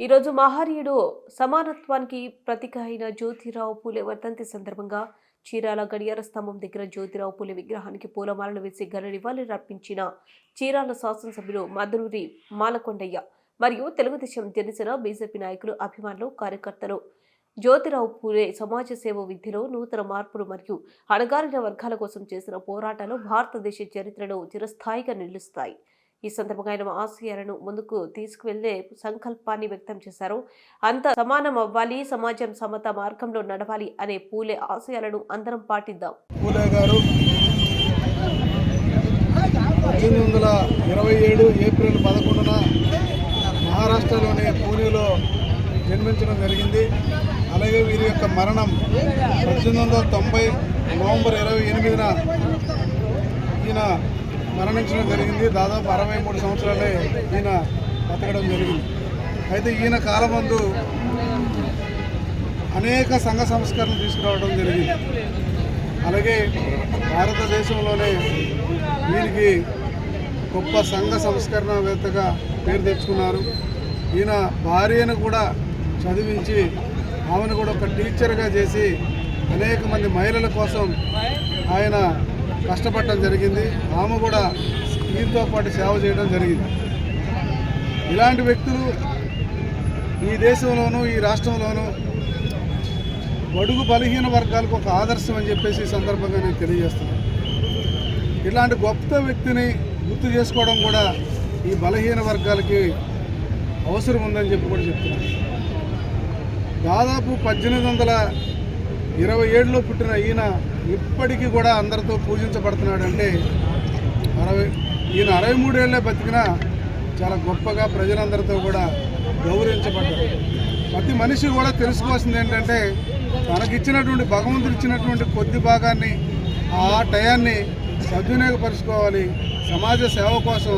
ఈరోజు మహనీయుడు సమానత్వానికి ప్రతీక అయిన జ్యోతిరావు పూలే వర్ధంతి సందర్భంగా చీరాల గడియార స్తంభం దగ్గర జ్యోతిరావు పూలే విగ్రహానికి పూలమాలలు వేసి ఘన నివాళులర్పించిన చీరాల శాసనసభ్యులు మధురూరి మాలకొండయ్య మరియు తెలుగుదేశం జనసేన బీజేపీ నాయకులు అభిమానులు కార్యకర్తలు జ్యోతిరావు పూలే సమాజ సేవ విద్యలో నూతన మార్పులు మరియు అణగారిన వర్గాల కోసం చేసిన పోరాటాలు భారతదేశ చరిత్రలో చిరస్థాయిగా నిలుస్తాయి. ఈ సందర్భంగా ఆయన ఆశయాలను ముందుకు తీసుకువెళ్లే సంకల్పాన్ని వ్యక్తం చేశారు. అంత సమానం అవ్వాలి, సమాజం సమత మార్గంలో నడవాలి అనే పూలే ఆశయాలను అందరం పాటిద్దాం. పూలే గారు 1827 ఏప్రిల్ 11న మహారాష్ట్రలోని పూణేలో జన్మించడం జరిగింది. అలాగే వీరి యొక్క మరణం 1890 నవంబర్ 28న ఈయన మరణించడం జరిగింది. దాదాపు 63 సంవత్సరాలే ఈయన బతకడం జరిగింది. అయితే ఈయన కాలమందు అనేక సంఘ సంస్కరణలు తీసుకురావడం జరిగింది. అలాగే భారతదేశంలోనే వీరికి గొప్ప సంఘ సంస్కరణవేత్తగా పేరు తెచ్చుకున్నారు. ఈయన భార్యను కూడా చదివించి ఆమెను కూడా ఒక టీచర్గా చేసి అనేక మంది మహిళల కోసం ఆయన కష్టపడటం జరిగింది. ఆమె కూడా వీరితో పాటు సేవ చేయడం జరిగింది. ఇలాంటి వ్యక్తులు ఈ దేశంలోనూ ఈ రాష్ట్రంలోనూ బడుగు బలహీన వర్గాలకు ఒక ఆదర్శం అని చెప్పేసి ఈ సందర్భంగా నేను తెలియజేస్తున్నాను. ఇలాంటి గొప్ప వ్యక్తిని గుర్తు చేసుకోవడం కూడా ఈ బలహీన వర్గాలకి అవసరం ఉందని చెప్పి కూడా చెప్తున్నాను. దాదాపు 1827లో పుట్టిన ఈయన ఇప్పటికీ కూడా అందరితో పూజించబడుతున్నాడు. అంటే ఈయన 63 ఏళ్ళే బతికినా చాలా గొప్పగా ప్రజలందరితో కూడా గౌరవించబడ్డారు. ప్రతి మనిషి కూడా తెలుసుకోవాల్సింది ఏంటంటే తనకిచ్చినటువంటి భగవంతుడు ఇచ్చినటువంటి కొద్ది భాగాన్ని ఆ టయాన్ని సద్వినియోగపరుచుకోవాలి. సమాజ సేవ కోసం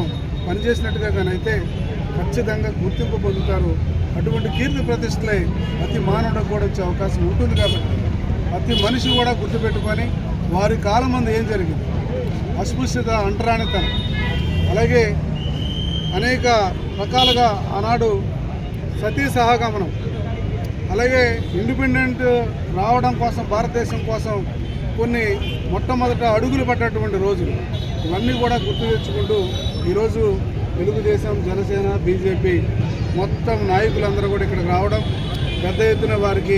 పనిచేసినట్టుగా కానీ అయితే ఖచ్చితంగా గుర్తింపు పొందుతారు. అటువంటి కీర్తి ప్రతిష్టలే ప్రతి మానవుడికి కూడా వచ్చే అవకాశం ఉంటుంది. కాబట్టి ప్రతి మనిషి కూడా గుర్తుపెట్టుకొని వారి కాలం మంది ఏం జరిగింది, అస్పృశ్యత, అంటరానితనం, అలాగే అనేక రకాలుగా ఆనాడు సతీ సహగమనం, అలాగే ఇండిపెండెంట్ రావడం కోసం భారతదేశం కోసం కొన్ని మొట్టమొదట అడుగులు పడ్డటువంటి రోజులు ఇవన్నీ కూడా గుర్తు తెచ్చుకుంటూ ఈరోజు తెలుగుదేశం, జనసేన, బీజేపీ మొత్తం నాయకులందరూ కూడా ఇక్కడికి రావడం, పెద్ద ఎత్తున వారికి